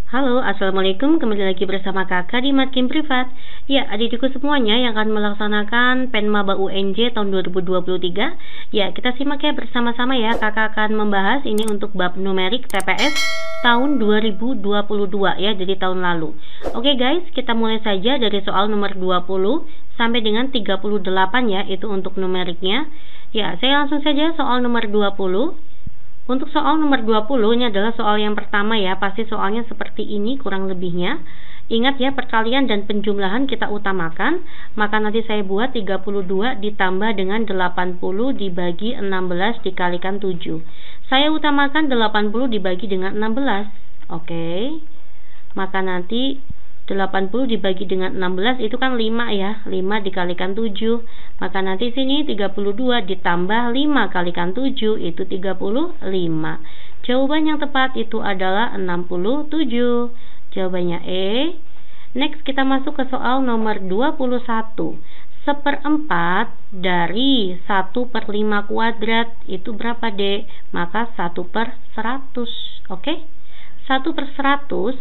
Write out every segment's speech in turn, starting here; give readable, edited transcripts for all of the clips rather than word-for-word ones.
Halo, Assalamualaikum. Kembali lagi bersama kakak di Matkin Privat. Ya, adik-adikku semuanya yang akan melaksanakan Penmaba UNJ tahun 2023. Ya, kita simak ya bersama-sama ya. Kakak akan membahas ini untuk bab numerik TPS tahun 2022 ya, jadi tahun lalu. Oke guys, kita mulai saja dari soal nomor 20 sampai dengan 38 ya, itu untuk numeriknya. Ya, saya langsung saja soal nomor 20. Untuk soal nomor 20 ini adalah soal yang pertama ya, pasti soalnya seperti ini kurang lebihnya. Ingat ya, perkalian dan penjumlahan kita utamakan, maka nanti saya buat 32 ditambah dengan 80 dibagi 16 dikalikan 7. Saya utamakan 80 dibagi dengan 16. Oke. Maka nanti 80 dibagi dengan 16 itu kan 5 ya, 5 dikalikan 7. Maka nanti sini 32 ditambah 5 kalikan 7 itu 35. Jawaban yang tepat itu adalah 67. Jawabannya E. Next kita masuk ke soal nomor 21. 1/4 dari 1/5 kuadrat itu berapa, Dek? Maka 1/100. Oke? 1/100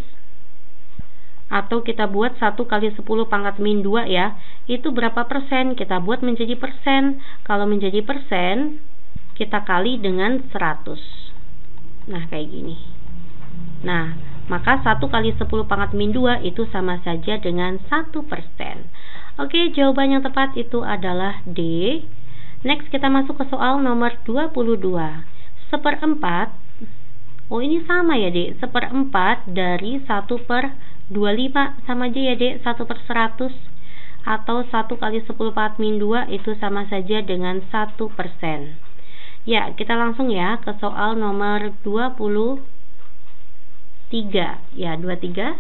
atau kita buat 1 kali 10 pangkat min 2 ya, itu berapa persen? Kita buat menjadi persen. Kalau menjadi persen, kita kali dengan 100. Nah, kayak gini. Nah, maka 1 kali 10 pangkat min 2 itu sama saja dengan 1%. Oke, jawaban yang tepat itu adalah D. Next, kita masuk ke soal nomor 22. 1/4. Oh, ini sama ya, Dek. 1/4 dari 1/25 sama aja ya, Dek, 1/100. Atau 1 kali 10 pangkat min 2 itu sama saja dengan 1%. Ya, kita langsung ya ke soal nomor 23. Ya, 23.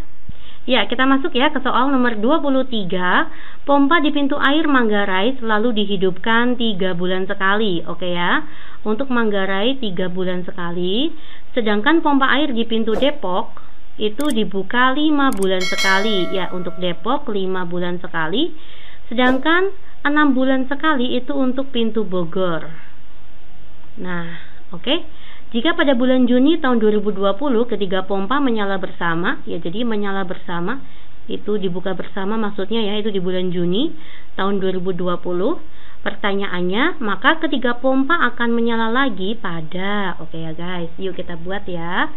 Ya, kita masuk ya ke soal nomor 23. Pompa di pintu air Manggarai selalu dihidupkan 3 bulan sekali. Oke ya. Untuk Manggarai 3 bulan sekali. Sedangkan pompa air di pintu Depok itu dibuka 5 bulan sekali. Ya, untuk Depok 5 bulan sekali. Sedangkan 6 bulan sekali itu untuk pintu Bogor. Nah, oke. Jika pada bulan Juni tahun 2020 ketiga pompa menyala bersama, ya jadi menyala bersama, itu dibuka bersama maksudnya ya, itu di bulan Juni tahun 2020. Pertanyaannya, maka ketiga pompa akan menyala lagi pada, oke ya guys, yuk kita buat ya.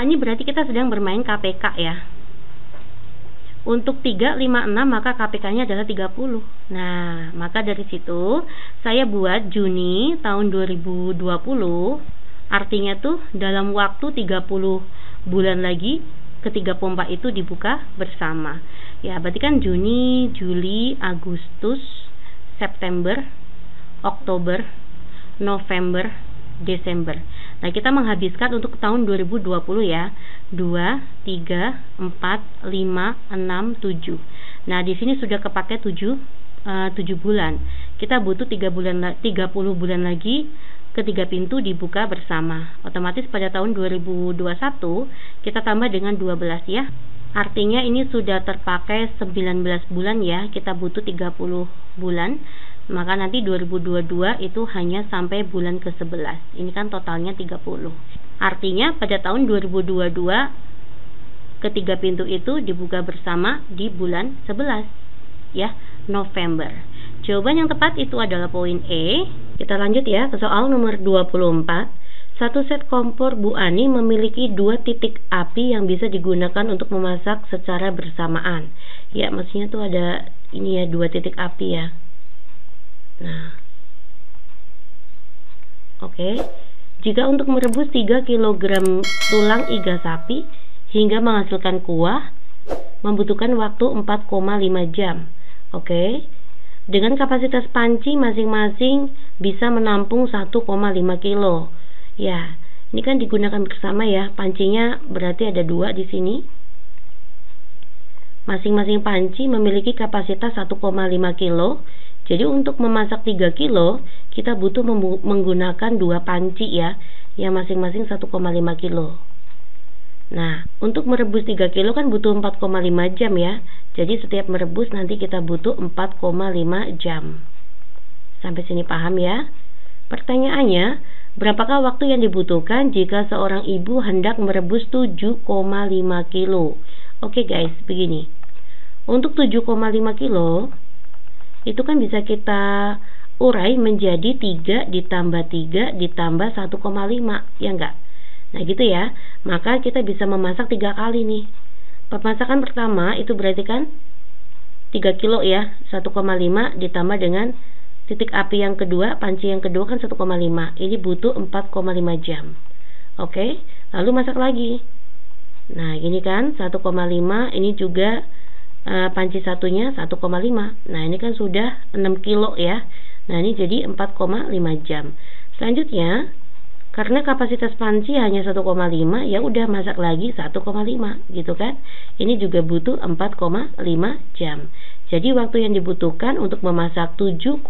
Ini berarti kita sedang bermain KPK ya. Untuk 3, 5, 6 maka KPK-nya adalah 30. Nah, maka dari situ saya buat Juni tahun 2020. Artinya tuh dalam waktu 30 bulan lagi ketiga pompa itu dibuka bersama. Ya, berarti kan Juni, Juli, Agustus, September, Oktober, November, Desember. Nah, kita menghabiskan untuk tahun 2020 ya. 2, 3, 4, 5, 6, 7. Nah, di sini sudah kepake 7 bulan. Kita butuh 30 bulan lagi ketiga pintu dibuka bersama. Otomatis pada tahun 2021 kita tambah dengan 12 ya. Artinya ini sudah terpakai 19 bulan ya. Kita butuh 30 bulan. Maka nanti 2022 itu hanya sampai bulan ke-11. Ini kan totalnya 30. Artinya pada tahun 2022 ketiga pintu itu dibuka bersama di bulan 11 ya, November. Jawaban yang tepat itu adalah poin E. Kita lanjut ya ke soal nomor 24. Satu set kompor Bu Ani memiliki 2 titik api yang bisa digunakan untuk memasak secara bersamaan. Ya, maksudnya tuh ada ini ya, 2 titik api ya. Nah, oke. Jika untuk merebus 3 kg tulang iga sapi hingga menghasilkan kuah membutuhkan waktu 4,5 jam. Oke. Dengan kapasitas panci masing-masing bisa menampung 1,5 kilo. Ya, ini kan digunakan bersama ya. Pancinya berarti ada 2 di sini. Masing-masing panci memiliki kapasitas 1,5 kilo. Jadi untuk memasak 3 kilo, kita butuh menggunakan 2 panci ya, yang masing-masing 1,5 kilo. Nah, untuk merebus 3 kilo kan butuh 4,5 jam ya. Jadi setiap merebus nanti kita butuh 4,5 jam. Sampai sini paham ya? Pertanyaannya, Berapakah waktu yang dibutuhkan jika seorang ibu hendak merebus 7,5 kilo? Oke guys, begini. Untuk 7,5 kilo itu kan bisa kita urai menjadi 3 ditambah 3 ditambah 1,5, ya enggak? Nah gitu ya. Maka kita bisa memasak 3 kali nih. Pemasakan pertama itu berarti kan 3 kilo ya, 1,5 ditambah dengan titik api yang kedua, panci yang kedua kan 1,5. Ini butuh 4,5 jam. Oke, lalu masak lagi. Nah, ini kan 1,5, ini juga panci satunya 1,5. Nah, ini kan sudah 6 kilo ya. Nah, ini jadi 4,5 jam. Selanjutnya, karena kapasitas panci hanya 1,5, ya udah masak lagi 1,5 gitu kan. Ini juga butuh 4,5 jam. Jadi waktu yang dibutuhkan untuk memasak 7,5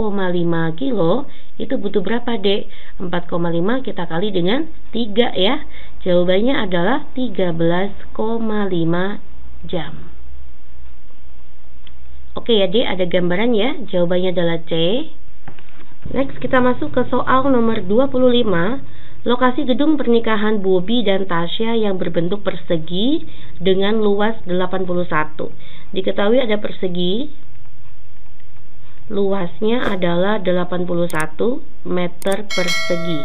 kilo itu butuh berapa, Dek? 4,5 kita kali dengan 3 ya. Jawabannya adalah 13,5 jam. Oke ya, Dek, ada gambaran ya. Jawabannya adalah C. Next kita masuk ke soal nomor 25. Lokasi gedung pernikahan Bobby dan Tasya yang berbentuk persegi dengan luas 81. Diketahui ada persegi, luasnya adalah 81 meter persegi.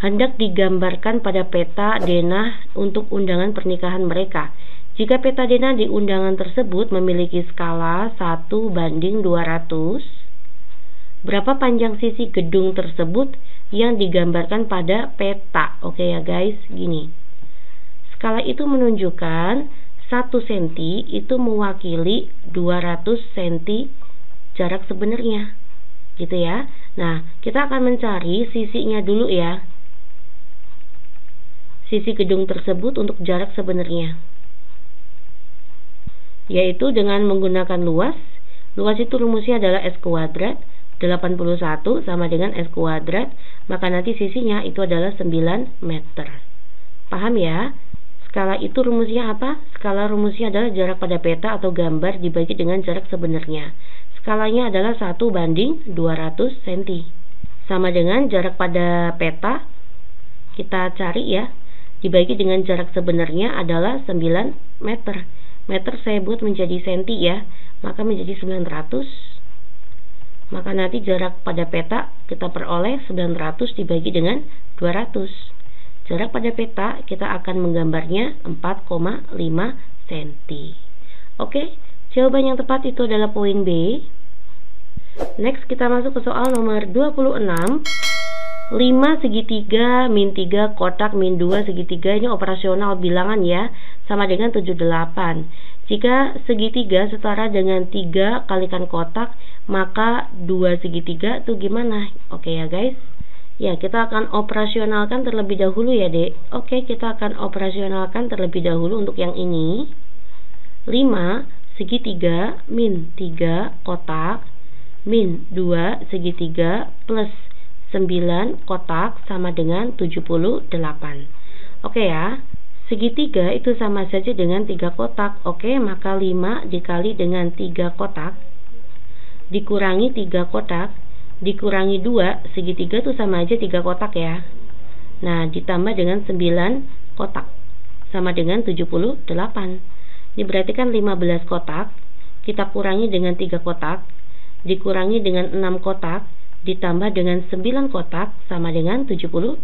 Hendak digambarkan pada peta denah untuk undangan pernikahan mereka. Jika peta denah di undangan tersebut memiliki skala 1:200, berapa panjang sisi gedung tersebut yang digambarkan pada peta? Oke ya guys, gini. Skala itu menunjukkan 1 cm itu mewakili 200 cm jarak sebenarnya. Gitu ya. Nah, kita akan mencari sisinya dulu ya. Sisi gedung tersebut untuk jarak sebenarnya. Yaitu dengan menggunakan luas. Luas itu rumusnya adalah S kuadrat. 81 sama dengan S kuadrat. Maka nanti sisinya itu adalah 9 meter. Paham ya? Skala itu rumusnya apa? Skala rumusnya adalah jarak pada peta atau gambar dibagi dengan jarak sebenarnya. Skalanya adalah 1:200 cm. Sama dengan jarak pada peta, kita cari ya, dibagi dengan jarak sebenarnya adalah 9 meter. Meter saya buat menjadi senti ya, maka menjadi 900. Maka nanti jarak pada peta kita peroleh 900 dibagi dengan 200. Jarak pada peta kita akan menggambarnya 4,5 cm. Oke, jawaban yang tepat itu adalah poin B. Next kita masuk ke soal nomor 26. 5 segitiga min 3 kotak min 2 segitiga, ini operasional bilangan ya, sama dengan 78. Jika segitiga setara dengan 3 kalikan kotak, maka 2 segitiga itu gimana? Oke ya guys. Ya, kita akan operasionalkan terlebih dahulu ya, Dek. Oke, kita akan operasionalkan terlebih dahulu untuk yang ini. 5 segitiga min 3 kotak min 2 segitiga plus 9 kotak sama dengan 78. Oke ya. Segitiga itu sama saja dengan 3 kotak. Oke, maka 5 dikali dengan 3 kotak dikurangi 3 kotak dikurangi 2, segitiga itu sama aja 3 kotak ya. Nah, ditambah dengan 9 kotak sama dengan 78. Ini berarti kan 15 kotak, kita kurangi dengan 3 kotak, dikurangi dengan 6 kotak, ditambah dengan 9 kotak sama dengan 78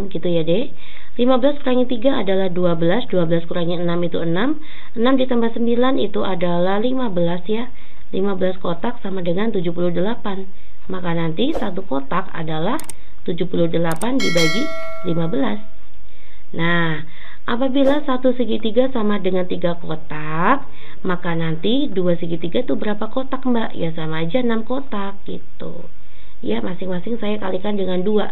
gitu ya, Dek. 15 kurangi 3 adalah 12, 12 kurangi 6 itu 6, 6 ditambah 9 itu adalah 15 ya. 15 kotak sama dengan 78. Maka nanti satu kotak adalah 78 dibagi 15. Nah, apabila satu segitiga sama dengan 3 kotak, maka nanti 2 segitiga itu berapa kotak, Mbak? Ya sama aja 6 kotak gitu. Ya, masing-masing saya kalikan dengan 2.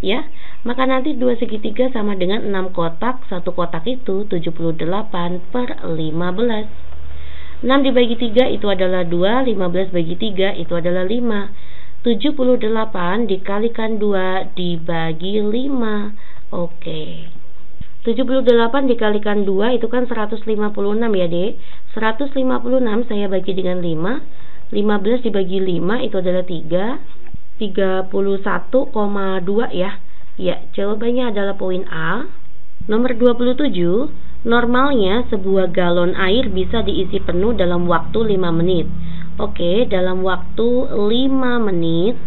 Ya, maka nanti 2 segitiga sama dengan 6 kotak. Satu kotak itu 78/15. 6 dibagi 3 itu adalah 2, 15 bagi 3 itu adalah 5. 78 dikalikan 2 dibagi 5. Oke. 78 dikalikan 2 itu kan 156 ya, Dek. 156 saya bagi dengan 5. 15 dibagi 5 itu adalah 3. 31,2 ya. Ya, jawabannya adalah poin A. Nomor 27, normalnya sebuah galon air bisa diisi penuh dalam waktu 5 menit. Oke, dalam waktu 5 menit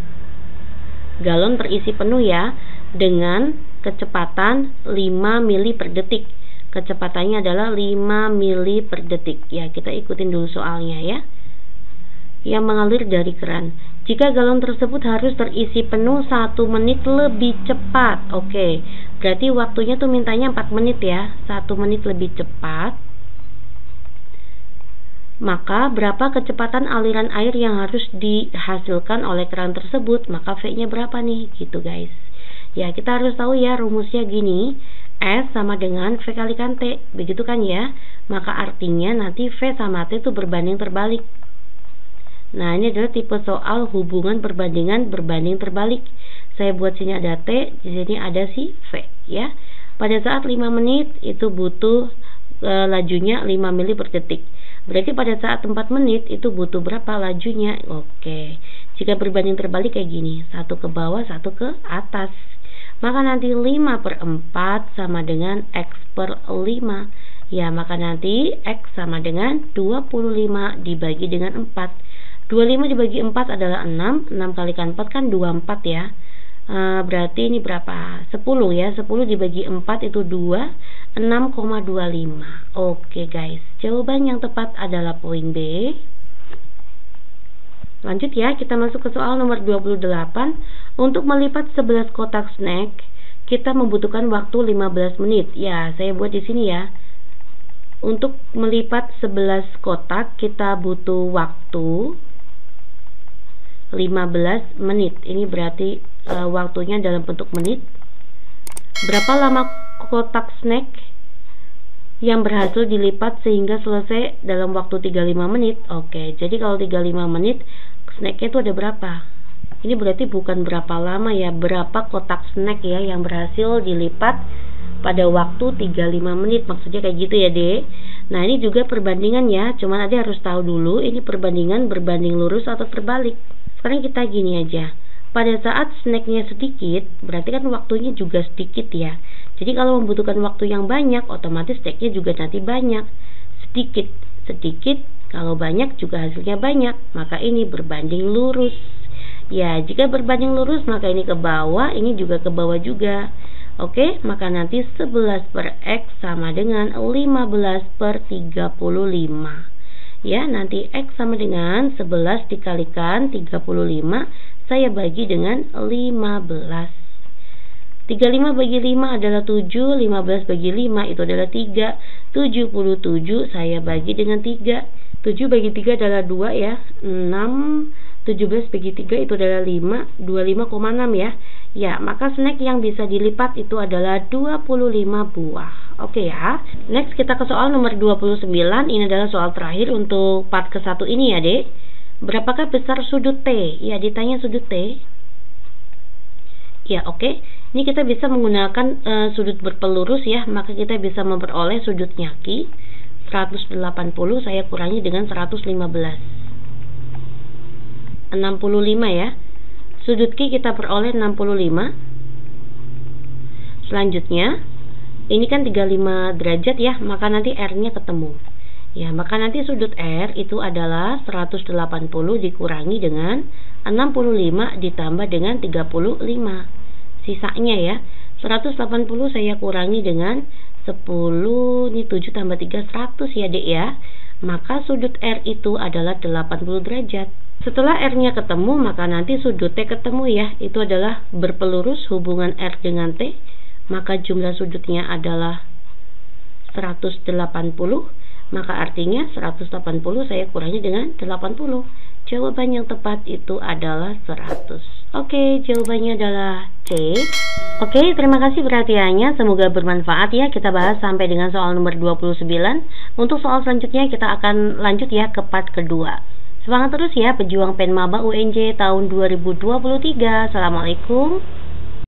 galon terisi penuh ya, dengan kecepatan 5 mili per detik. Kecepatannya adalah 5 mili per detik. Ya, kita ikutin dulu soalnya ya. Yang mengalir dari keran. Jika galon tersebut harus terisi penuh 1 menit lebih cepat. Oke, berarti waktunya tuh mintanya 4 menit ya. 1 menit lebih cepat. Maka berapa kecepatan aliran air yang harus dihasilkan oleh keran tersebut? Maka V-nya berapa nih? Gitu guys. Ya, kita harus tahu ya rumusnya gini. S sama dengan V kalikan T. Begitu kan ya? Maka artinya nanti V sama T itu berbanding terbalik. Nah, ini adalah tipe soal hubungan perbandingan berbanding terbalik. Saya buat sini ada T, di sini ada si V ya. Pada saat 5 menit itu butuh lajunya 5 mili per detik. Berarti pada saat 4 menit itu butuh berapa lajunya? Oke. Jika berbanding terbalik kayak gini, satu ke bawah, satu ke atas. Maka nanti 5 per 4 sama dengan X per 5. Ya, maka nanti X sama dengan 25 dibagi dengan 4. 25 dibagi 4 adalah 6. 6 kalikan 4 kan 24 ya. Berarti ini berapa? 10 ya. 10 dibagi 4 itu 2. 6,25. Oke guys. Jawaban yang tepat adalah poin B. Lanjut ya. Kita masuk ke soal nomor 28. Untuk melipat 11 kotak snack, kita membutuhkan waktu 15 menit. Ya, saya buat di sini ya. Untuk melipat 11 kotak, kita butuh waktu 15 menit. Ini berarti waktunya dalam bentuk menit. Berapa lama kotak snack yang berhasil dilipat sehingga selesai dalam waktu 35 menit? Oke, jadi kalau 35 menit snacknya itu ada berapa? Ini berarti bukan berapa lama ya, berapa kotak snack ya yang berhasil dilipat pada waktu 35 menit. Maksudnya kayak gitu ya, Dek. Nah, ini juga perbandingan ya. Cuman Ade harus tahu dulu ini perbandingan berbanding lurus atau terbalik. Sekarang kita gini aja. Pada saat snacknya sedikit, berarti kan waktunya juga sedikit ya. Jadi kalau membutuhkan waktu yang banyak, otomatis snacknya juga nanti banyak. Sedikit, kalau banyak juga hasilnya banyak. Maka ini berbanding lurus. Ya, jika berbanding lurus maka ini ke bawah, ini juga ke bawah juga. Oke, maka nanti 11 per X sama dengan 15 per 35. Ya, nanti X sama dengan 11 dikalikan 35, saya bagi dengan 15. 35 bagi 5 adalah 7, 15 bagi 5 itu adalah 3, 77 saya bagi dengan 3. 7 bagi 3 adalah 2 ya, 6, 17 bagi 3 itu adalah 5, 25,6 ya. Ya, maka snack yang bisa dilipat itu adalah 25 buah. Oke ya. Next kita ke soal nomor 29. Ini adalah soal terakhir untuk part ke-1 ini ya, Dek. Berapakah besar sudut T? Ya, ditanya sudut T. Ya, oke. Ini kita bisa menggunakan sudut berpelurus ya, maka kita bisa memperoleh sudutnya Q 180 saya kurangi dengan 115. 65 ya. Sudut Q kita peroleh 65. Selanjutnya, ini kan 35 derajat ya, maka nanti R-nya ketemu. Ya, maka nanti sudut R itu adalah 180 dikurangi dengan 65 ditambah dengan 35. Sisanya ya, 180 saya kurangi dengan 10, ini 7 tambah 3, 100 ya, Dek ya. Maka sudut R itu adalah 80 derajat. Setelah R-nya ketemu, maka nanti sudut T ketemu ya. Itu adalah berpelurus hubungan R dengan T. Maka jumlah sudutnya adalah 180. Maka artinya 180 saya kurangi dengan 80. Jawaban yang tepat itu adalah 100. Oke, jawabannya adalah C. Oke, terima kasih perhatiannya. Semoga bermanfaat ya. Kita bahas sampai dengan soal nomor 29. Untuk soal selanjutnya kita akan lanjut ya ke part kedua. Semangat terus ya pejuang PEN Maba UNJ tahun 2023. Assalamualaikum.